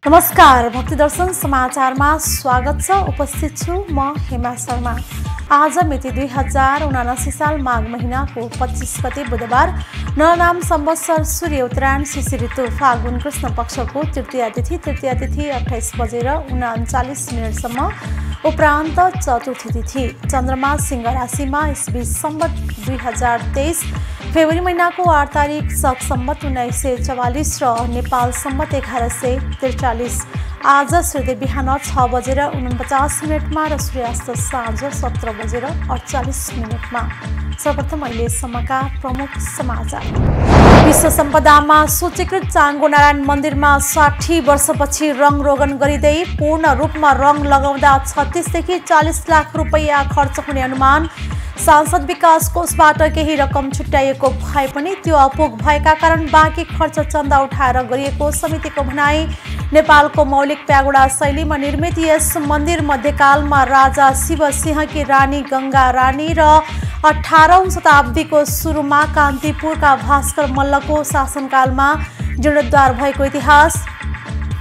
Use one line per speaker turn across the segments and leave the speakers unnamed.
नमस्कार, भक्ति दर्शन समाचारमा स्वागत छ। उपस्थित छु म हेमा शर्मा। आज मिति 2079 साल माघ महिनाको 25 गते बुधबार, नरनाम संवत्सर सूर्य उत्तरायण शिशि ऋतु फागुन कृष्ण पक्षको तृतीया तिथि 28 बजेर 39 मिनेटसम्म, उपरान्त चतुर्थी तिथि। चन्द्रमा सिंह राशिमा इस्वी सम्वत 2023 फेब्रुअरी महिनाको 8 तारिक शक सम्वत 1944 र नेपाल सम्वत 1143। आज सूर्य बिहान 6 बजेर 49 मिनटमा र सूर्यास्त साँझ 17 बजेर 48 मिनटमा। सर्वप्रथम अहिलेसम्मका प्रमुख समाचार। विश्व सम्पदामा सूचीकृत चाङ्गो नारायण मन्दिरमा 60 वर्षपछि रङ रोगन गरिँदै पूर्ण रूपमा रङ लगाउँदा 36 देखि 40 लाख रुपैयाँ खर्च हुने अनुमान। सांसद विकास कोषबाट केही रकम छुट्याइएको भए पनि त्यो अपुग भएका कारण बाँकी खर्च चन्दा उठाएर गरिएको समितिको भनाई। नेपालको मौलिक प्यागोडा शैलीमा निर्मित यस मन्दिर मध्यकालमा राजा शिवसिंहकी रानी गङ्गा रानी र 18औं शताब्दीको सुरुमा कान्तिपुरका भास्कर मल्लको शासनकालमा जीर्णोद्धार भएको इतिहास।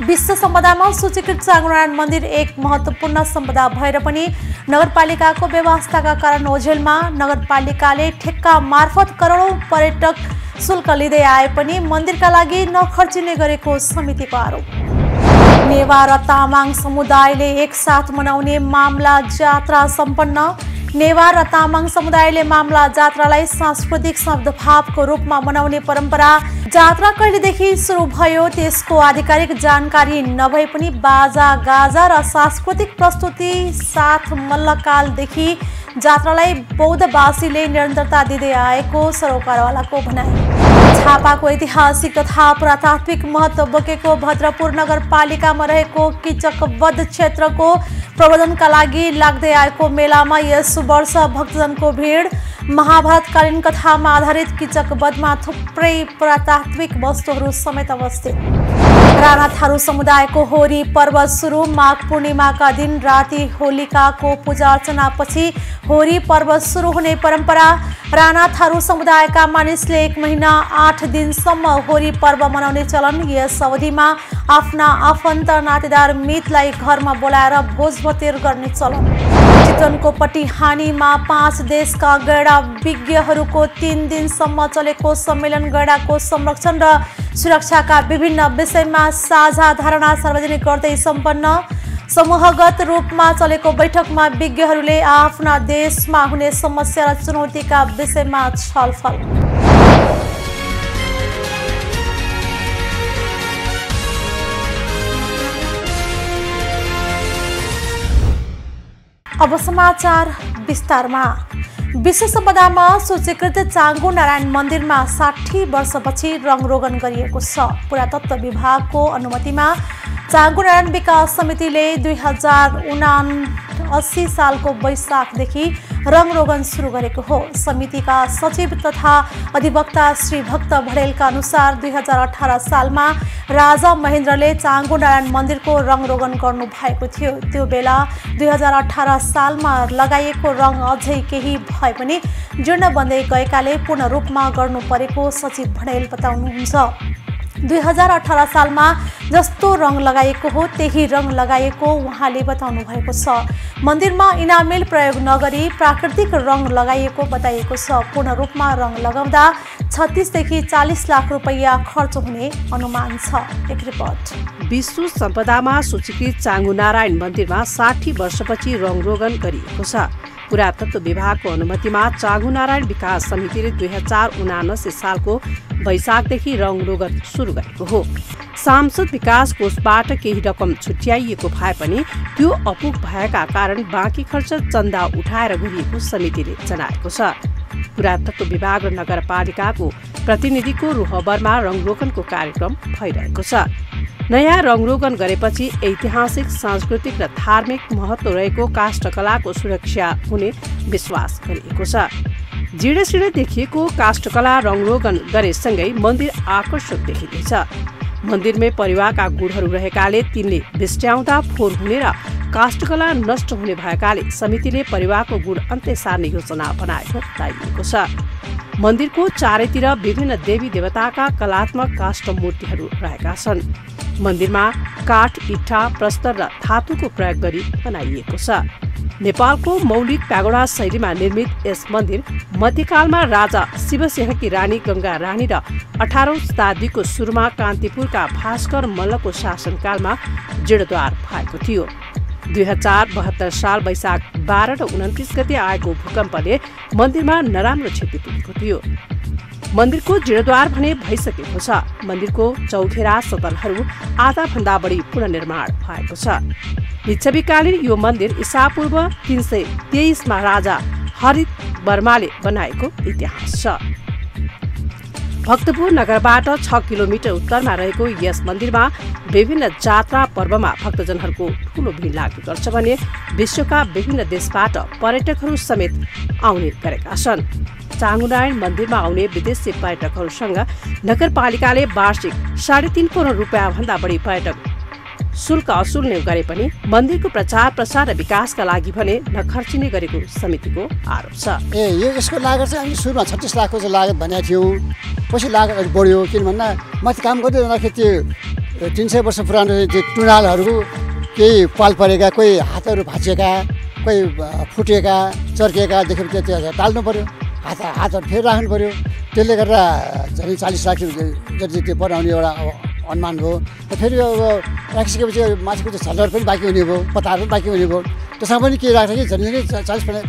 विश्व सम्पदामा सूचीकृत चाङ्गो नारायण मन्दिर एक महत्त्वपूर्ण सम्पदा भएर पनि नगरपालिकाको व्यवस्थाका कारण ओझेलमा। नगरपालिकाले ठेक्का मार्फत करोडौं पर्यटक शुल्क लिँदै आए पनि मन्दिरका लागि नखर्चिने गरेको समितिको आरोप। नेवार र तामाङ समुदायले एकसाथ मनाउने मामला जात्रा सम्पन्न। नेवार र तामाङ समुदायले मामला जात्रालाई सांस्कृतिक सद्भावको रूपमा मनाउने परम्परा। जात्रा कहिलेदेखि सुरु भयो त्यसको आधिकारिक जानकारी नभए पनि बाजा गाजा र सांस्कृतिक प्रस्तुति साथ मल्लकालदेखि जात्रालाई बौद्धवासीले निरन्तरता दिँदै आएको सरोकारवालाको भनाई। झापाको ऐतिहासिक तथा पुरातात्विक महत्त्व बोकेको भद्रपुर नगरपालिकामा रहेको किचकवध क्षेत्रको प्रबन्धनका लागि लाग्दै आएको मेलामा यस वर्ष भक्तजनको भिड। महाभारतकालीन कथामा आधारित किचकवधमा थुप्रै पुरातात्विक वस्तुहरू समेत अवस्थित। राणा थारू समुदायको होरी पर्व सुरु। माघ पूर्णिमाका दिन राति होलिकाको पूजा अर्चनापछि होरी पर्व सुरु हुने परम्परा। राणा थारू समुदायका मानिसले 1 महिना 8 दिनसम्म होरी पर्व मनाउने चलन। यस अवधिमा आफ्ना आफन्त नातेदार मितलाई घरमा बोलाएर भोजभतेर गर्ने चलन। चितवनको पटिहानीमा 5 देशका गैंडा विज्ञहरूको 3 दिनसम्म चलेको सम्मेलन गैंडाको संरक्षण र सुरक्षाका विभिन्न विषयमा साझा धारणा सार्वजनिक गर्दै सम्पन्न। समूहगत रूपमा चलेको बैठकमा विज्ञहरूले आफ्ना देशमा हुने समस्या र चुनौतीका विषयमा छलफल। अब समाचार विस्तारमा। विश्व सम्पदामा सूचीकृत चाङ्गो नारायण मन्दिरमा 60 वर्षपछि रङ रोगन गरिएको छ। पुरातत्व विभागको अनुमतिमा चाङ्गो नारायण विकास समितिले 2079 सालको वैशाखदेखि रङ रोगन सुरु गरेको हो। समितिका सचिव तथा अधिवक्ता श्री भक्त भडेलका अनुसार 2018 सालमा राजा महेन्द्रले चाङ्गो नारायण मन्दिरको रङ रोगन गर्नु भएको थियो। त्यो बेला 2018 सालमा लगाइएको रङ अझै केही भए पनि जीर्ण बन्दै गएकाले पूर्ण रूपमा गर्नु परेको सचिव भडेल बताउनुहुन्छ। 2018 सालमा जस्तो रङ लगाइएको हो त्यही रङ लगाइएको उहाँले बताउनु भएको छ। मन्दिरमा इनामेल प्रयोग नगरी प्राकृतिक रङ लगाइएको बताइएको छ। पूर्ण रूपमा रङ लगाउँदा 36 देखि 40 लाख रुपैयाँ खर्च हुने अनुमान छ। एक रिपोर्ट।
विश्व सम्पदामा सूचीकृत चाङ्गो नारायण मन्दिरमा 60 वर्षपछि रङ रोगन गरिएको छ। पुरातत्व विभागको अनुमतिमा चाङ्गो नारायण विकास समितिले 2079 सालको वैशाखदेखि रङ रोगन सुरु गरेको हो। सांसद विकास कोषबाट केही रकम छुट्याइएको भए पनि त्यो अपुग भएका कारण बाँकी खर्च चन्दा उठाएर गरिएको समितिले जनाएको छ। पुरातत्व विभाग र नगरपालिकाको प्रतिनिधिको रोहबरमा रङ रोगनको कार्यक्रम भइरहेको छ। नयाँ रङ रोगन गरेपछि ऐतिहासिक सांस्कृतिक र धार्मिक महत्त्व रहेको काष्ठकलाको सुरक्षा हुने विश्वास गरिएको छ। जीर्ण देखिएको काष्ठकला रङ रोगन गरेसँगै मन्दिर आकर्षक देखिँदैछ। मन्दिरमै परिवारका गुणहरू रहेकाले तिनले बिस्ट्याउँदा फोहोर हुने र काष्ठकला नष्ट हुने भएकाले समितिले परिवारको गुण अन्त्य सार्ने योजना बनाएको बताइएको छ। मन्दिरको चारैतिर विभिन्न देवी देवताका कलात्मक काष्ठ मूर्तिहरू रहेका छन्। मन्दिरमा काठ, इट्टा, प्रस्तर र धातुको प्रयोग गरी बनाइएको छ। नेपालको मौलिक प्यागोडा शैलीमा निर्मित यस मन्दिर मध्यकालमा राजा शिवसिंहकी रानी गङ्गा रानी र 18औं शताब्दीको सुरुमा कान्तिपुरका भास्कर मल्लको शासनकालमा जीर्णोद्धार भएको थियो। 2072 साल वैशाख 12 र 29 गते आएको भूकम्पले मन्दिरमा नराम्रो क्षति पुगेको थियो। मन्दिरको जीर्णोद्धार भने भइसकेको छ। मन्दिरको चौघेरा सतलहरू आधाभन्दा बढी पुनर्निर्माण भएको छ। लिच्छवीकालीन यो मन्दिर ईसापूर्व 323 मा राजा हरित वर्माले बनाएको इतिहास छ। भक्तपुर नगरबाट 6 किलोमिटर उत्तरमा रहेको यस मन्दिरमा विभिन्न जात्रा पर्वमा भक्तजनहरूको ठूलो भिड लाग्ने गर्छ भने विश्वका विभिन्न देशबाट पर्यटकहरू समेत आउने गरेका छन्। चाँगुनारायण मन्दिरमा आउने विदेशी पर्यटकहरूसँग नगरपालिकाले वार्षिक 3.5 करोड रुपियाँ भन्दा बढी पर्यटक शुल्क असुल्ने गरे पनि मन्दिरको प्रचार प्रसार र विकासका लागि भने नखर्चिने गरेको समितिको आरोप छ।
यसको लागत चाहिँ हामी सुरुमा 36 लाखको चाहिँ लागत भनेको थियौँ। पछि लागत अलिक बढ्यो, किन भन्दा माथि काम गर्दै जाँदाखेरि त्यो 300 वर्ष पुरानो त्यो टुनालहरू केही पाल परेका, कोही हातहरू भाँचिएका, कोही फुटेका, चर्किएका देखेपछि त्यो टाल्नु पर्यो, हातहरू फेरि राख्नु पर्यो। त्यसले गर्दा झन् 40 लाख जति त्यो बनाउने एउटा अनुमान भयो। फेरि अब राखिसकेपछि माथिको त्यो छलर पनि बाँकी हुने भयो, पताहरू पनि बाँकी हुने भयो। त्यसमा पनि के राख्छ कि झन्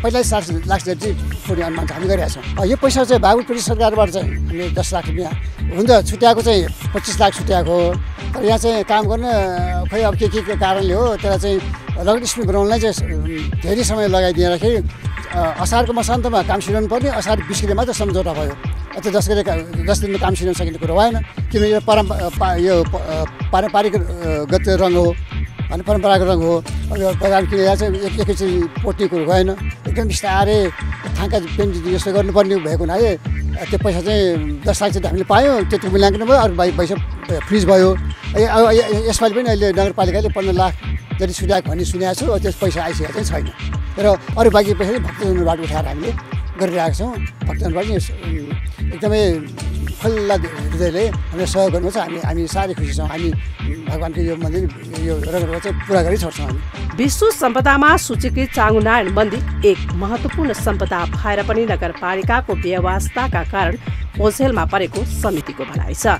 45 लाख जति पुग्ने अनुमान हामी गरिरहेका छौँ। यो पैसा चाहिँ भागवत प्रदेश सरकारबाट चाहिँ हामीले 10 लाख रुपियाँ हुन्छ छुट्याएको चाहिँ 25 लाख छुट्याएको हो। तर यहाँ चाहिँ काम गर्न खोइ अब के कारणले हो, त्यसलाई चाहिँ रगड स्मिथ बनाउनलाई चाहिँ धेरै समय लगाइदिँदाखेरि असारको मसान्तमा काम सिराउनु पर्ने, असार 20 गते मात्र सम्झौता भयो। त्यो 10 दिनमा काम सिराउन सकिने कुरो भएन, किनभने यो पारम्परिक गत रङ हो, अनि परम्परागत रङ हो। बजार किनेर चाहिँ एकैचोटि पोट्ने कुरो भएन। एकदम बिस्तारै थाङ्का पेन्ट जस्तो गर्नुपर्ने भएको हुनाले त्यो पैसा चाहिँ 10 लाख चाहिँ हामीले पायौँ। त्यति मूल्याङ्कन भयो, अरू पैसा फ्रिज भयो। यसपालि पनि अहिले नगरपालिकाले 15 लाख जति छुट्याएको भन्ने सुनेको छु। त्यस पैसा आइसकेको चाहिँ छैन। र अरू बाँकी पैसा भक्तजनबाट उठाएर हामीले गरिरहेका छौँ। भक्तजनबाट एकदमै खुल्ला हृदयले हामीलाई सहयोग गर्नुहुन्छ। हामी साह्रै खुसी छौँ। हामी भगवान्को यो मन्दिर यो रगडा चाहिँ पुरा गरी छोड्छौँ। हामी
विश्व सम्पदामा सूचीकृत चाँगुनारायण मन्दिर एक महत्त्वपूर्ण सम्पदा भएर पनि नगरपालिकाको व्यवस्थाका कारण ओझेलमा परेको समितिको भनाइ छ।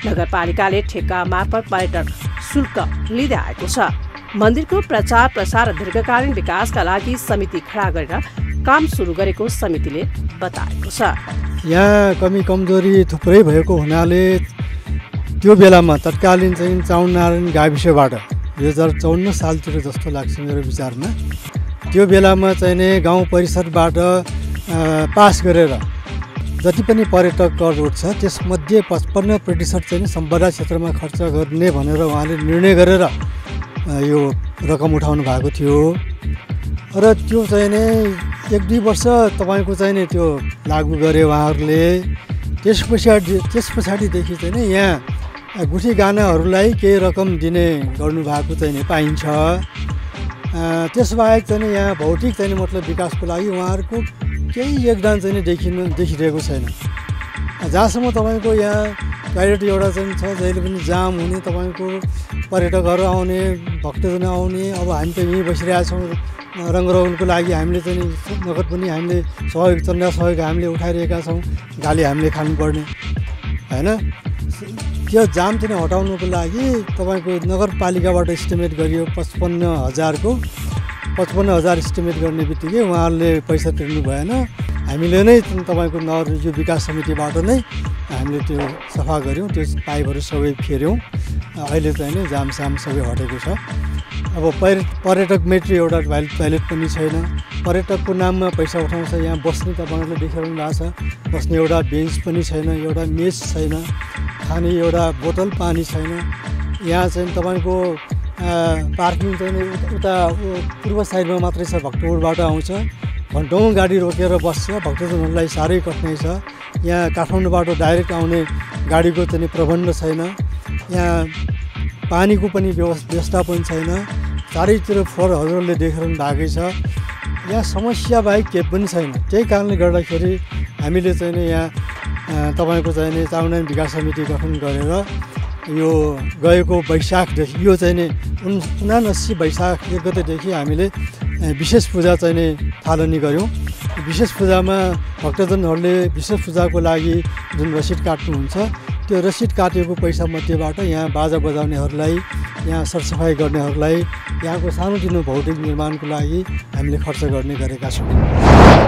नगरपालिकाले ठेक्का मार्फत पर्यटक शुल्क लिँदै आएको छ। मन्दिरको प्रचार प्रसार र दीर्घकालीन विकासका लागि समिति खडा गरेर काम सुरु गरेको समितिले बताएको छ।
यहाँ कमी कमजोरी थुप्रै भएको हुनाले त्यो बेलामा तत्कालीन चाहिँ चाँगुनारायण गाविसबाट 2054 सालतिर जस्तो लाग्छ मेरो विचारमा, त्यो बेलामा चाहिँ नि गाउँ परिषदबाट पास गरेर जति पनि पर्यटक कर उठ्छ त्यसमध्ये 55% चाहिँ सम्पदा क्षेत्रमा खर्च गर्ने भनेर उहाँले निर्णय गरेर यो रकम उठाउनु भएको थियो। र त्यो चाहिँ नि 1-2 वर्ष तपाईँको चाहिँ नि त्यो लागू गरे उहाँहरूले। त्यस पछाडिदेखि चाहिँ नि यहाँ गुठी गानाहरूलाई केही रकम दिने गर्नुभएको चाहिँ नि पाइन्छ। त्यसबाहेक चाहिँ नि यहाँ भौतिक चाहिँ मतलब विकासको लागि उहाँहरूको केही योगदान चाहिँ नि देखिरहेको छैन। जहाँसम्म तपाईँको यहाँ टोयलेट एउटा चाहिँ छ जहिले पनि जाम हुने, तपाईँको पर्यटकहरू आउने, भक्तजन आउने। अब हामी त यहीँ बसिरहेका छौँ रङरोगनको लागि। हामीले चाहिँ नगद पनि हामीले सहयोग, चन्दा सहयोग हामीले उठाइरहेका छौँ। गाली हामीले खानुपर्ने होइन। त्यो जाम चाहिँ हटाउनुको लागि तपाईँको नगरपालिकाबाट इस्टिमेट गरियो 55,000 इस्टिमेट गर्ने बित्तिकै उहाँहरूले पैसा तिर्नु भएन। हामीले नै तपाईँको नगर यो विकास समितिबाट नै हामीले त्यो सफा गऱ्यौँ, त्यो पाइपहरू सबै फेऱ्यौँ। अहिले चाहिँ नि जामसाम सबै हटेको छ। अब पर्यटक मेट्री एउटा टोयलेट पनि छैन। पर्यटकको नाममा पैसा उठाउँछ, यहाँ बस्ने तपाईँहरूले देखिरहनु भएको छ, बस्ने एउटा बेन्च पनि छैन, एउटा मेस छैन, खाने एउटा बोतल पानी छैन। यहाँ चाहिँ तपाईँको पार्किङ चाहिँ उता पूर्व साइडमा मात्रै छ, भक्तपुरबाट आउँछ, घन्टौँ गाडी रोकेर बस्छ, भक्तजनहरूलाई साह्रै कठिनाइ छ। यहाँ काठमाडौँबाट डाइरेक्ट आउने गाडीको चाहिँ प्रबन्ध छैन। यहाँ पानीको पनि व्यवस्थापन छैन। चारैतिर फोहोर हजुरले देखिरहनु भएकै छ। यहाँ समस्या बाहेक केही पनि छैन। त्यही कारणले गर्दाखेरि हामीले चाहिँ नि यहाँ तपाईँको चाहिँ नि चाँगुनारायण विकास समिति गठन गरेर यो गएको वैशाखदेखि यो चाहिँ नि 79 वैशाख 1 गतेदेखि हामीले विशेष पूजा चाहिँ नि थालनी गऱ्यौँ। विशेष पूजामा भक्तजनहरूले विशेष पूजाको लागि जुन रसिद काट्नुहुन्छ त्यो रसिद काटेको पैसा मध्येबाट यहाँ बाजा बजाउनेहरूलाई, यहाँ सरसफाइ गर्नेहरूलाई, यहाँको सानोतिनो भौतिक निर्माणको लागि हामीले खर्च गर्ने गरेका छौँ।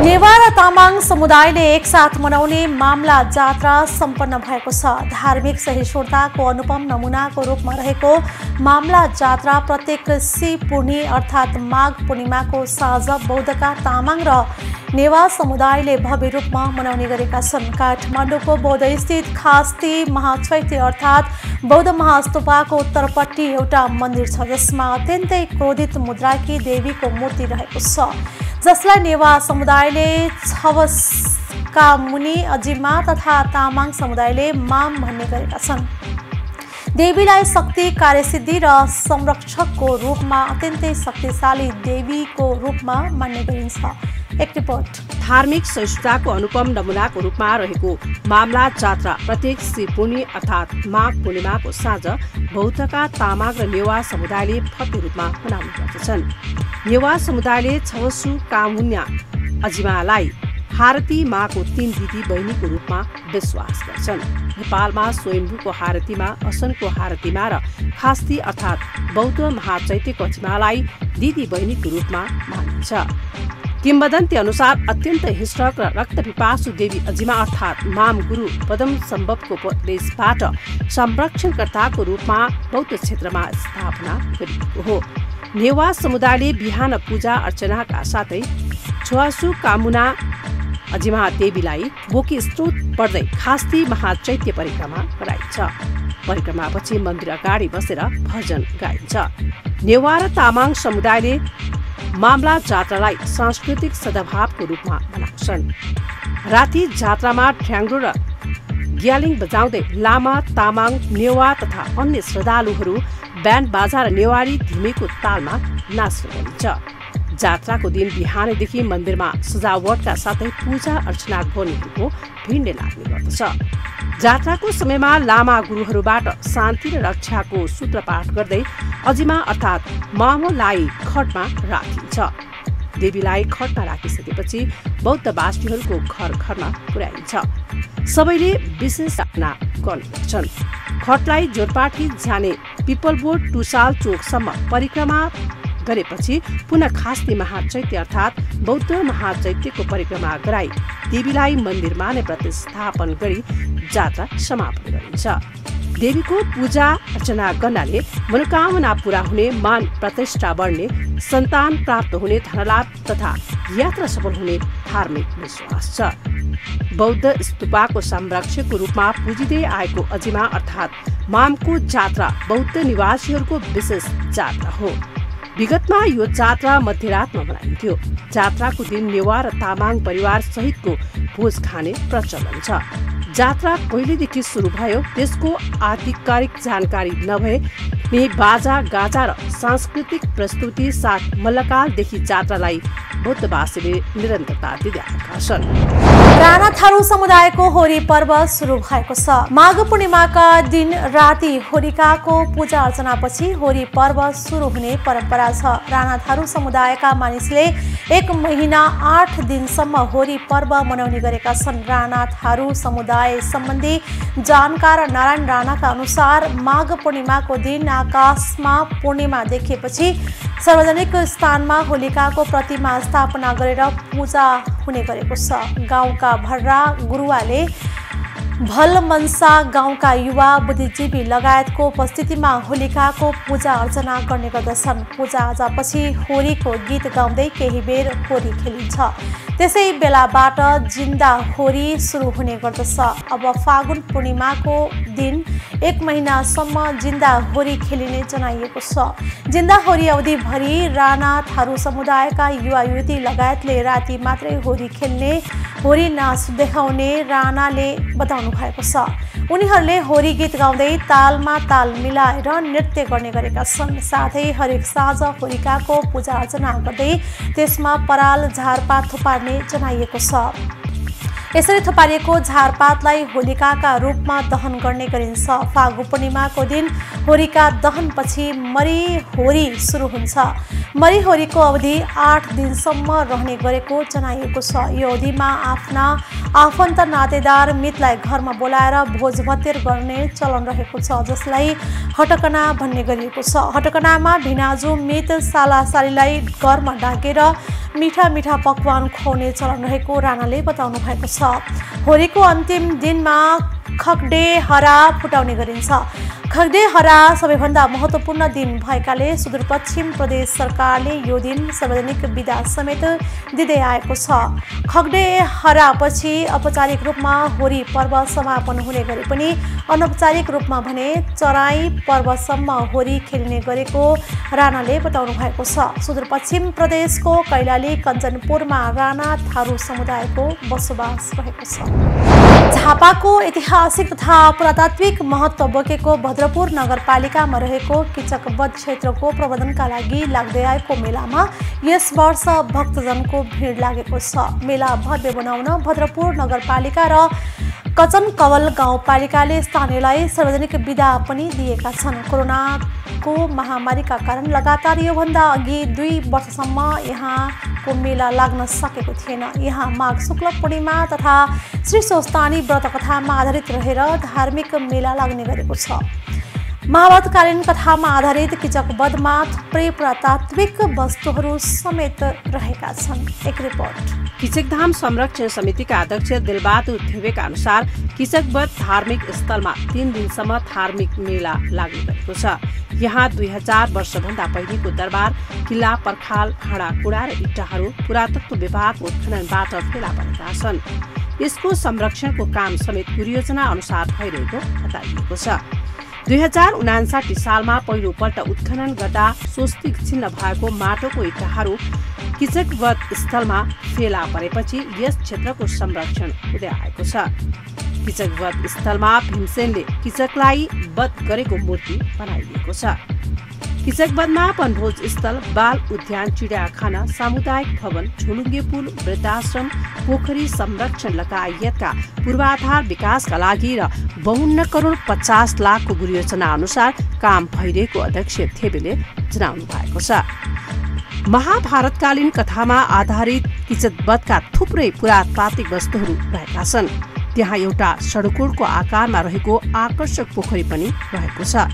नेवार र तामाङ समुदायले एकसाथ मनाउने मामला जात्रा सम्पन्न भएको छ। धार्मिक सहिष्णुताको अनुपम नमुनाको रूपमा रहेको मामला जात्रा प्रत्येक कृषि पूर्णी अर्थात् माघ पूर्णिमाको साँझ बौद्धका तामाङ र नेवार समुदायले भव्य रूपमा मनाउने गरेका छन्। काठमाडौँको बौद्धस्थित खास्ती महाचैत्य अर्थात् बौद्ध महास्तूपको उत्तरपट्टि एउटा मन्दिर छ जसमा अत्यन्तै क्रोधित मुद्राकी देवीको मूर्ति रहेको छ, जसलाई नेवार समुदायले छवसका मुनि अजिमा तथा तामाङ समुदायले माम भन्ने गरेका छन्। देवीलाई शक्ति, कार्यसिद्धि र संरक्षकको रूपमा अत्यन्तै शक्तिशाली देवीको रूपमा मान्ने गरिन्छ। एक रिपोर्ट।
धार्मिक सहिष्णुताको अनुपम नमुनाको रूपमा रहेको मामला जात्रा प्रत्येक श्री पूर्णी अर्थात् माघ पूर्णिमाको साँझ बौद्धका तामाङ र नेवार समुदायले भव्य रूपमा मनाउने गर्दछन्। नेवार समुदायले छवसु कामुन्या अजिमालाई हारती माको 3 दिदी बहिनीको रूपमा विश्वास गर्छन्। नेपालमा स्वयम्भूको हारतीमा, असनको हारतीमा र खास्ती अर्थात् बौद्ध महाचैत्यको अजिमालाई दिदी बहिनीको रूपमा मानिन्छ। किम्वदन्ती अनुसार अत्यन्त हिंस्रक र रक्तपिपासु देवी अजिमा अर्थात् माम गुरु पदम सम्भवको उपदेशबाट संरक्षणकर्ताको रूपमा बौद्ध क्षेत्रमा स्थापना गरिएको हो। नेवार समुदायले बिहान पूजा अर्चनाका साथै छुवासु कामुना अजिमा देवीलाई बोकी स्रोत पढ्दै खास्ती महाचैत्य परिक्रमा गराइन्छ। परिक्रमापछि मन्दिर अगाडि बसेर भजन गाइन्छ। नेवार र तामाङ समुदायले मामला जात्रालाई सांस्कृतिक सद्भावको रूपमा मनाउँछन्। राति जात्रामा ठ्याङ्ग्रो र ग्यालिङ बजाउँदै लामा, तामाङ, नेवार तथा अन्य श्रद्धालुहरू ब्यान्ड बाजा र नेवारी धिमेको तालमा नाच्ने गरिन्छ। जात्राको दिन बिहानैदेखि मन्दिरमा सजावटका साथै पूजा अर्चना गर्नेहरूको भिड लाग्ने गर्दछ। जात्राको समयमा लामा गुरुहरूबाट शान्ति र रक्षाको सूत्रपाठ गर्दै अजिमा अर्थात् मामलाई खटमा राखिन्छ। देवीलाई खटमा राखिसकेपछि बौद्धवासीहरूको घर घरमा पुर्याइन्छ। सबैले विशेष प्रार्थना गर्ने गर्छन्। खटलाई जोरपाटी जाने पिपलबोट टुसाल चोकसम्म परिक्रमा गरेपछि पुनः खास्ती महाचैत्य अर्थात् बौद्ध महाचैत्यको परिक्रमा गराई देवीलाई मन्दिरमा नै प्रतिस्थापन गरी जात्रा समापन गरिन्छ। देवीको पूजा अर्चना गर्नाले मनोकामना पूरा हुने, मान प्रतिष्ठा बढ्ने, सन्तान प्राप्त हुने, धनलाभ तथा यात्रा सफल हुने धार्मिक विश्वास छ। बौद्ध स्तूपको संरक्षकको रूपमा पुजिँदै आएको अजिमा अर्थात् मामको जात्रा बौद्ध निवासीहरूको विशेष जात्रा हो। विगतमा यो जात्रा मध्यरातमा मनाइन्थ्यो। जात्राको दिन नेवार र तामाङ परिवार सहितको भोज खाने प्रचलन छ। जात्रा कहिलेदेखि सुरु भयो त्यसको आधिकारिक जानकारी नभए पनि बाजा गाजा र सांस्कृतिक प्रस्तुति साथ मल्लकालदेखि जात्रालाई बौद्धवासीले निरन्तरता दिँदै आएका छन्।
राणा थारू समुदायको होरी पर्व सुरु भएको छ। माघ पूर्णिमाका दिन राति होलिकाको पूजा अर्चनापछि होरी पर्व सुरु हुने परम्परा छ। राणा थारू समुदायका मानिसले 1 महिना 8 दिनसम्म होरी पर्व मनाउने गरेका छन्। राणा थारू समुदाय सम्बन्धी जानकार नारायण राणाका अनुसार माघ पूर्णिमाको दिन आकाशमा पूर्णिमा देखिएपछि सार्वजनिक स्थानमा होलिकाको प्रतिमा स्थापना गरेर पूजा हुने गरेको छ। गाउँका भर्रा गुरुवाले भलमनसा गाउँका युवा बुद्धिजीवी लगायतको उपस्थितिमा होलिकाको पूजा अर्चना गर्ने गर्दछन्। पूजा आजापछि होरीको गीत गाउँदै केही बेर होरी खेलिन्छ। त्यसै बेलाबाट जिन्दा होरी सुरु हुने गर्दछ। अब फागुन पूर्णिमाको दिन 1 महिनासम्म जिन्दा होरी खेलिने जनाइएको छ। जिन्दा होरी अवधिभरि राणा थारू समुदायका युवा युवती लगायतले राति मात्रै होरी खेल्ने, होरी नाच देखाउने राणाले बताउनु भएको छ। उनीहरूले होरी गीत गाउँदै तालमा ताल मिलाएर नृत्य गर्ने गरेका छन्। साथै हरेक साँझ होलिकाको पूजा अर्चना गर्दै त्यसमा पराल झारपात थुपार्ने जनाइएको छ। यसरी थुपारिएको झारपातलाई होलिकाका रूपमा दहन गर्ने गरिन्छ। फागु पूर्णिमाको दिन होलिका दहनपछि मरिहोरी सुरु हुन्छ। मरिहोरीको अवधि 8 दिनसम्म रहने गरेको जनाइएको छ। यो अवधिमा आफ्ना आफन्त नातेदार मितलाई घरमा बोलाएर भोज भतेर गर्ने चलन रहेको छ, जसलाई हटकना भन्ने गरिएको छ। हटकनामा भिनाजु मित सालासालीलाई घरमा डाकेर मिठा पकवान खुवाउने चलन रहेको राणाले बताउनु भएको छ। होलीको अन्तिम दिनमा खगडेहरा फुटाउने गरिन्छ। खगडेहरा सबैभन्दा महत्त्वपूर्ण दिन भएकाले सुदूरपश्चिम प्रदेश सरकारले यो दिन सार्वजनिक बिदा समेत दिँदै आएको छ। खगडेहरापछि औपचारिक रूपमा होली पर्व समापन हुने गरे पनि अनौपचारिक रूपमा भने चराई पर्वसम्म होली खेलिने गरेको राणाले बताउनु भएको छ। सुदूरपश्चिम प्रदेशको कैलाली कञ्चनपुरमा राणा थारू समुदायको बसोबास रहेको छ। झापाको ऐतिहासिक तथा पुरातात्विक महत्त्व बोकेको भद्रपुर नगरपालिकामा रहेको किचकबध क्षेत्रको प्रबन्धनका लागि लाग्दै आएको मेलामा यस वर्ष भक्तजनको भिड लागेको छ। मेला भव्य बनाउन भद्रपुर नगरपालिका र कचनकवल गाउँपालिकाले स्थानीयलाई सार्वजनिक बिदा पनि दिएका छन्। कोरोनाको महामारीका कारण लगातार योभन्दा अघि 2 वर्षसम्म यहाँको मेला लाग्न सकेको थिएन। यहाँ माघ शुक्ल पूर्णिमा तथा श्री स्वस्तानी व्रत कथामा आधारित रहेर धार्मिक मेला लाग्ने गरेको छ। महाभारतकालीन कथामा आधारित किचकबधमा थुप्रै पुरातात्विक वस्तुहरू समेत रहेका छन्। एक रिपोर्ट।
किचकधाम संरक्षण समितिका अध्यक्ष दिलबहादुर थेवेका अनुसार किचकबध धार्मिक स्थलमा 3 दिनसम्म धार्मिक मेला लाग्ने गरेको छ। यहाँ 2000 वर्षभन्दा पहिलेको दरबार, किल्ला, पर्खाल, भाँडाकुँडा र इँटाहरू पुरातत्व विभागको उत्खननबाट फेला परेका छन्। यसको संरक्षणको काम समेत योजना अनुसार भइरहेको बताइएको छ। 2059 सालमा पहिलोपल्ट उत्खनन गर्दा स्वस्तिक चिन्ह भएको माटोको इँटाहरू किचकबध स्थलमा फेला परेपछि यस क्षेत्रको संरक्षण हुँदै आएको छ। किचकबध स्थलमा भीमसेनले किचकलाई वध गरेको मूर्ति बनाइएको छ। किचकबधमा वनभोज स्थल, बाल उद्यान, चिडियाखाना, सामुदायिक भवन, झोलुङ्गे पुल, वृद्धाश्रम, पोखरी संरक्षण लगायतका पूर्वाधार विकासका लागि र 52 करोड 50 लाखको गुरुयोजना अनुसार काम भइरहेको अध्यक्ष थेवेले जनाउनु भएको छ। महाभारतकालीन कथामा आधारित किचकबधका थुप्रै पुरातात्विक वस्तुहरू रहेका छन्। त्यहाँ एउटा सडकोडको आकारमा रहेको आकर्षक पोखरी पनि रहेको छ।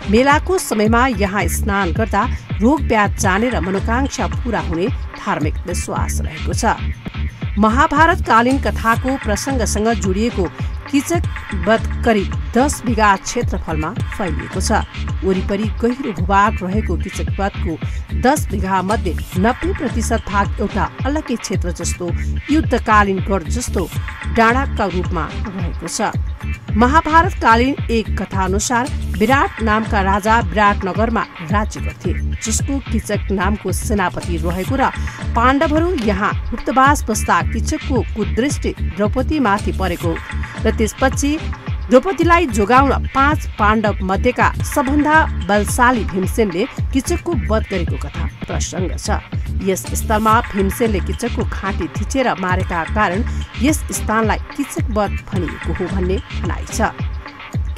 मेलाको समयमा यहाँ स्नान गर्दा रोग ब्याध जाने र मनोकांक्षा पूरा हुने धार्मिक विश्वास रहेको छ। महाभारतकालीन कथाको प्रसङ्गसँग जोडिएको किचकबध करिब 10 बिघा क्षेत्रफलमा फैलिएको छ। वरिपरि गहिरो भूभाग रहेको किचकबधको 10 बिघा मध्ये 90% भाग एउटा अलग्गै क्षेत्र जस्तो युद्धकालीन गढ जस्तो डाँडाका रूपमा रहेको छ। महाभारतकालीन एक कथा अनुसार विराट नामका राजा विराटनगरमा राज्य गर्थे, जसको किचक नामको सेनापति रहेको र पाण्डवहरू यहाँ गुप्तवास बस्दा किचकको कुदृष्टि द्रौपदीमाथि परेको र त्यसपछि द्रौपदीलाई जोगाउन 5 पाण्डव मध्येका सबभन्दा बलशाली भीमसेनले किचकको वध गरेको कथा प्रसङ्ग छ। यस स्थलमा भीमसेनले किचकको घाँटी थिचेर मारेका कारण यस स्थानलाई किचकबध भनिएको हो भन्ने भनाइ छ।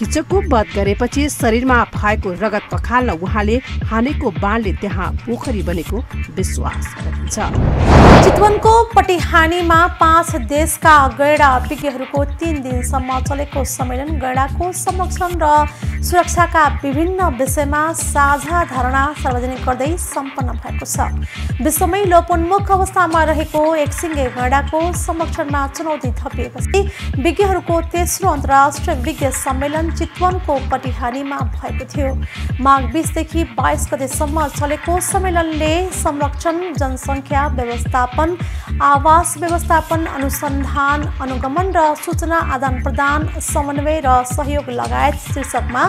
किचकको वध गरेपछि शरीरमा भएको रगत पखाल्न उहाँले हानेको बाणले त्यहाँ पोखरी बनेको विश्वास गरिन्छ।
चितवनको पटिहानीमा 5 देशका गैंडा विज्ञहरूको 3 दिनसम्म चलेको सम्मेलन गैंडाको संरक्षण र सुरक्षाका विभिन्न विषयमा साझा धारणा सार्वजनिक गर्दै सम्पन्न भएको छ। विश्वमै लोपोन्मुख अवस्थामा रहेको एकसिङ्गे गैंडाको संरक्षणमा चुनौती थपिएपछि विज्ञहरूको तेस्रो अन्तर्राष्ट्रिय विज्ञ सम्मेलन चितवनको पटिहानीमा भएको थियो। माघ 20 देखि 22 गतेसम्म चलेको सम्मेलनले संरक्षण, जनसङ्ख्या व्यवस्थापन, आवास व्यवस्थापन, अनुसन्धान, अनुगमन र सूचना आदान प्रदान, समन्वय र सहयोग लगायत शीर्षकमा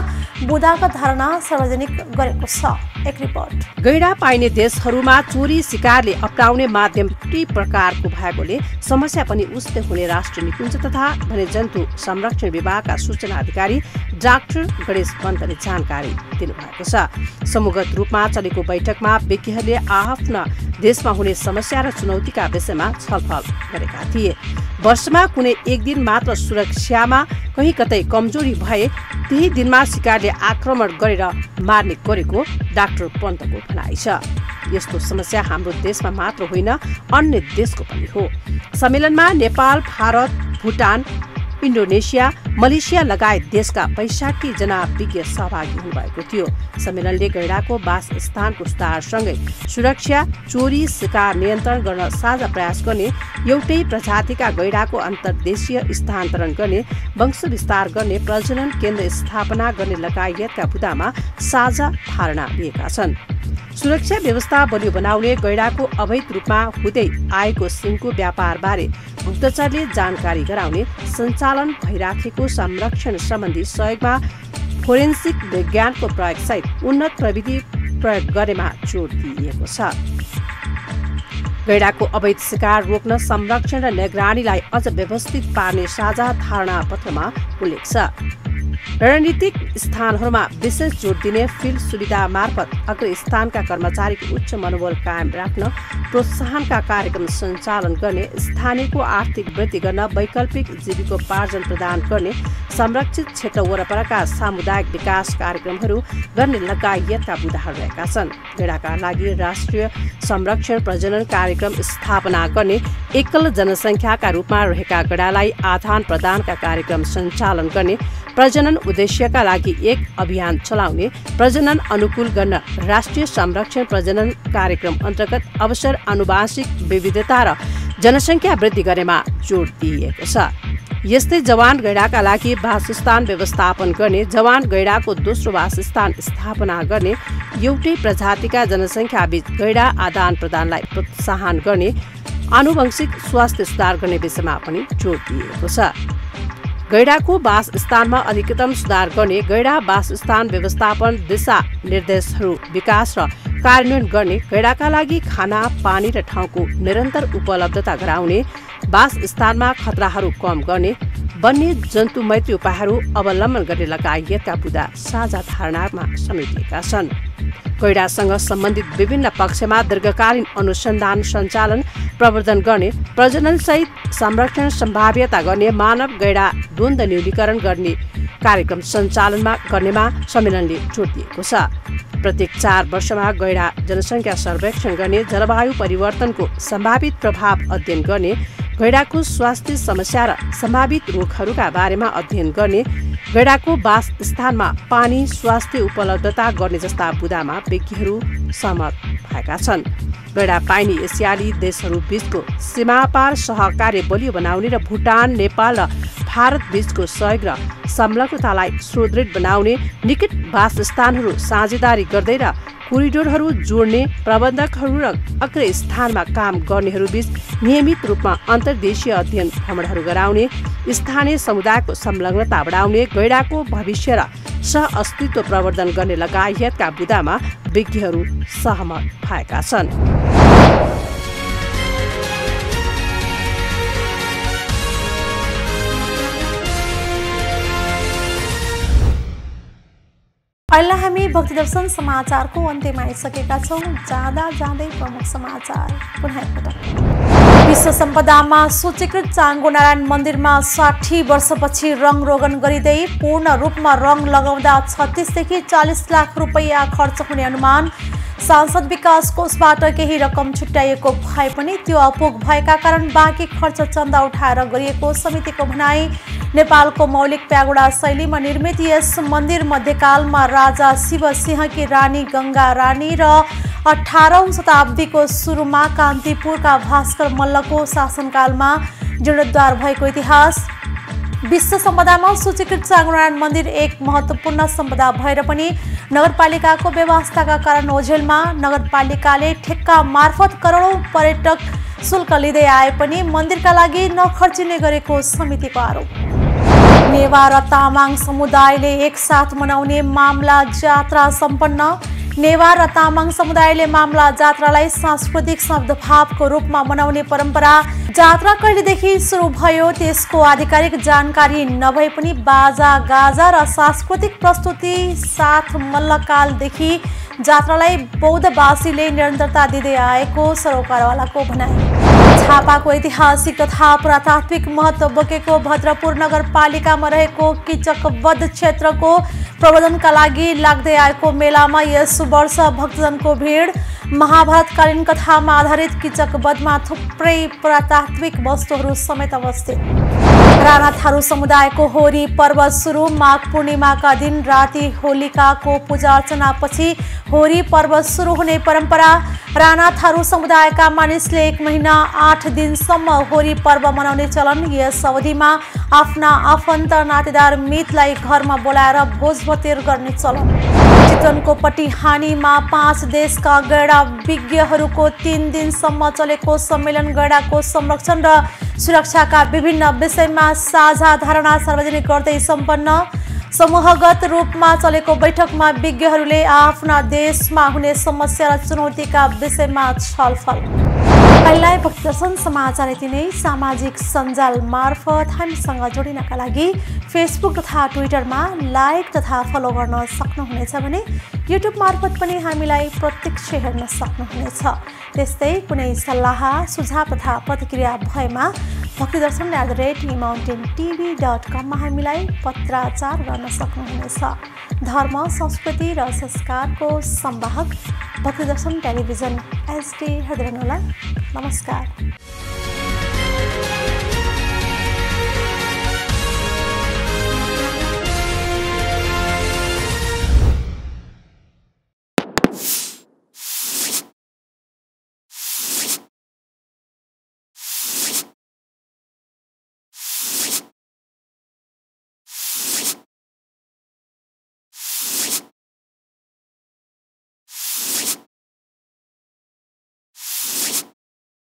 बुदागत धारणा सार्वजनिक गरेको छ। एक रिपोर्ट।
गैंडा पाइने देशहरूमा चोरी सिकारले अपनाउने माध्यम के प्रकारको भएकोले समस्या पनि उस्तै हुने राष्ट्रिय निकुञ्ज तथा वन्यजन्तु संरक्षण विभागका सूचना अधिकारी डाक्टर गणेश पन्तले जानकारी दिनुभएको छ। समूहगत रूपमा चलेको बैठकमा व्यक्तिहरूले आफ्ना देशमा हुने समस्या र चुनौतीका विषयमा छलफल गरेका थिए। वर्षमा कुनै एक दिन मात्र सुरक्षामा कहीँ कतै कमजोरी भए त्यही दिनमा शिकारले आक्रमण गरेर मार्ने गरेको डाक्टर पन्तको भनाइ छ। यस्तो समस्या हाम्रो देशमा मात्र होइन, अन्य देशको पनि हो। सम्मेलनमा नेपाल, भारत, भुटान, इन्डोनेसिया, मलेसिया लगायत देशका 65 जना विज्ञ सहभागी हुनुभएको थियो। सम्मेलनले गैंडाको वासस्थानको सुधारसँगै सुरक्षा, चोरी, शिकार नियन्त्रण गर्न साझा प्रयास गर्ने, एउटै प्रजातिका गैंडाको अन्तर्देशीय स्थानान्तरण गर्ने, वंश विस्तार गर्ने, प्रजनन केन्द्र स्थापना गर्ने लगायतका बुदामा साझा धारणा लिएका छन्। सुरक्षा व्यवस्था बलियो बनाउने, गैंडाको अवैध रूपमा हुँदै आएको सिङको व्यापारबारे गुप्तचरले जानकारी गराउने, सञ्चालन भइराखेको संरक्षण सम्बन्धी सहयोगमा फोरेन्सिक विज्ञानको प्रयोगसहित उन्नत प्रविधि प्रयोग गरेमा जोड दिइएको छ। गैंडाको अवैध शिकार रोक्न, संरक्षण र निगरानीलाई अझ व्यवस्थित पार्ने साझा धारणा पत्रमा उल्लेख छ। रणनीतिक स्थानहरूमा विशेष जोड दिने, फिल्ड सुविधा मार्फत अग्रस्थानका कर्मचारीको उच्च मनोबल कायम राख्न, प्रोत्साहनका कार्यक्रम सञ्चालन गर्ने, स्थानीयको आर्थिक वृद्धि गर्न, वैकल्पिक जीविकोपार्जन प्रदान गर्ने, संरक्षित क्षेत्र वरपरका सामुदायिक विकास कार्यक्रमहरू गर्ने लगायतका बुदाहरू रहेका छन्। गैंडाका लागि राष्ट्रिय संरक्षण प्रजनन कार्यक्रम स्थापना गर्ने, एकल जनसङ्ख्याका रूपमा रहेका गैंडालाई आदान प्रदानका कार्यक्रम सञ्चालन गर्ने, प्रजनन उद्देश्यका लागि एक अभियान चलाउने, प्रजनन अनुकूल गर्न राष्ट्रिय संरक्षण प्रजनन कार्यक्रम अन्तर्गत अवसर, आनुवांशिक विविधता र जनसङ्ख्या वृद्धि गरेमा जोड दिइएको छ। यस्तै जवान गैंडाका लागि वासस्थान व्यवस्थापन गर्ने, जवान गैंडाको दोस्रो वासस्थान स्थापना गर्ने, एउटै प्रजातिका जनसङ्ख्याबीच गैंडा आदान प्रदानलाई प्रोत्साहन गर्ने, आनुवंशिक स्वास्थ्य सुधार गर्ने विषयमा पनि जोड दिइएको छ। गैंडाको वासस्थानमा अधिकतम सुधार गर्ने, गैंडा वासस्थान व्यवस्थापन दिशा निर्देशहरू विकास र कार्यान्वयन गर्ने, गैंडाका लागि खाना, पानी र ठाउँको निरन्तर उपलब्धता गराउने, वासस्थानमा खतराहरू कम गर्ने, वन्य जन्तु मैत्री उपायहरू अवलम्बन गर्ने लगायतका बुदा साझा धारणामा समेटिएका छन्। गैंडासँग सम्बन्धित विभिन्न पक्षमा दीर्घकालीन अनुसन्धान सञ्चालन प्रवर्धन गर्ने, प्रजननसहित संरक्षण सम्भाव्यता गर्ने, मानव गैंडा द्वन्द्व न्यूनीकरण गर्ने कार्यक्रम सञ्चालनमा गर्नेमा सम्मेलनले जोड दिएको छ। प्रत्येक 4 वर्षमा गैंडा जनसङ्ख्या सर्वेक्षण गर्ने, जलवायु परिवर्तनको सम्भावित प्रभाव अध्ययन गर्ने, गैंडाको स्वास्थ्य समस्या र सम्भावित रोगहरूका बारेमा अध्ययन गर्ने, गैंडाको वासस्थानमा पानी, स्वास्थ्य उपलब्धता गर्ने जस्ता बुदामा विज्ञहरू सहमत भएका छन्। गैंडा पाइने एसियाली देशहरू बीचको सीमापार सहकार्य बलियो बनाउने र भुटान, नेपाल र भारत बीचको सहयोग र संलग्नतालाई सुदृढ बनाउने, निकट वासस्थानहरू साझेदारी गर्दै र कोरिडोरहरू जोड्ने, प्रबन्धकहरू र अग्रस्थानमा काम गर्नेहरू बीच नियमित रूपमा अन्तर्देशीय अध्ययन भ्रमणहरू गराउने, स्थानीय समुदायको संलग्नता बढाउने, गैंडाको भविष्य र सह-अस्तित्व प्रवर्धन गर्ने लगायतका बुदामा विज्ञहरू सहमत भएका छन्।
अहिले हामी भक्तिदर्शन समाचारको अन्त्यमा आइसकेका छौँ। जाँदै प्रमुख समाचार पुनः एकपटक। विश्व सम्पदामा सूचीकृत चाङ्गो नारायण मन्दिरमा 60 वर्षपछि रङ रोगन गरिँदै पूर्ण रूपमा रङ लगाउँदा 36 देखि 40 लाख रुपैयाँ खर्च हुने अनुमान। सांसद विकास कोषबाट केही रकम छुट्याइएको भए पनि त्यो अपुग भएका कारण बाँकी खर्च चन्दा उठाएर गरिएको समितिको भनाई। नेपालको मौलिक प्यागोडा शैलीमा निर्मित यस मन्दिर मध्यकालमा राजा शिवसिंहकी रानी गङ्गा रानी र 18औं शताब्दीको सुरुमा कान्तिपुरका भास्कर मल्लको शासनकालमा जीर्णोद्धार भएको इतिहास। विश्व सम्पदामा सूचीकृत चाङ्गो नारायण मन्दिर एक महत्त्वपूर्ण सम्पदा भएर पनि नगरपालिकाको व्यवस्थाका कारण ओझेलमा। नगरपालिकाले ठेक्का मार्फत करोडौं पर्यटक शुल्क लिँदै आए पनि मन्दिरका लागि नखर्चिने गरेको समितिको आरोप। नेवार र तामाङ समुदायले एकसाथ मनाउने मामला जात्रा सम्पन्न। नेवार र तामाङ समुदायले मामला जात्रालाई सांस्कृतिक सद्भावको रूपमा मनाउने परम्परा। जात्रा कहिलेदेखि सुरु भयो त्यसको आधिकारिक जानकारी नभए पनि बाजा गाजा र सांस्कृतिक प्रस्तुति साथ मल्लकालदेखि जात्रालाई बौद्धवासीले निरन्तरता दिँदै आएको सरोकारवालाको भनाइ। झापाको ऐतिहासिक तथा पुरातात्विक महत्त्व बोकेको भद्रपुर नगरपालिकामा रहेको किचकवध क्षेत्रको प्रबन्धनका लागि लाग्दै आएको मेलामा यस वर्ष भक्तजनको भिड। महाभारतकालीन कथामा आधारित किचकवधमा थुप्रै पुरातात्विक वस्तुहरू समेत अवस्थित। राणा थारू समुदायको होरी पर्व सुरु। माघ पूर्णिमाका दिन राति होलिकाको पूजा अर्चनापछि होरी पर्व सुरु हुने परम्परा। राणा थारू समुदायका मानिसले 1 महिना 8 दिनसम्म होरी पर्व मनाउने चलन। यस अवधिमा आफ्ना आफन्त नातेदार मितलाई घरमा बोलाएर भोजभतेर गर्ने चलन। चितवनको पटिहानीमा 5 देशका गैंडा विज्ञहरूको 3 दिनसम्म चलेको सम्मेलन गैंडाको संरक्षण र सुरक्षाका विभिन्न विषयमा साझा धारणा सार्वजनिक गर्दै सम्पन्न। समूहगत रूपमा चलेको बैठकमा विज्ञहरूले आफ्ना देशमा हुने समस्या र चुनौतीका विषयमा छलफल। अहिले भक्तदर्शन समाचार यति नै। सामाजिक सञ्जाल मार्फत हामीसँग जोडिनका लागि फेसबुक तथा ट्विटरमा लाइक तथा फलो गर्न सक्नुहुनेछ भने युट्युब मार्फत पनि हामीलाई प्रत्यक्ष हेर्न सक्नुहुनेछ। त्यस्तै कुनै सल्लाह सुझाव तथा प्रतिक्रिया भएमा भक्तिदर्शन@emountaintv.com मा हामीलाई पत्राचार गर्न सक्नुहुनेछ। धर्म संस्कृति र संस्कारको संवाहक भक्तिदर्शन टेलिभिजन HD हेर्दै रहनुहोला। नमस्कार।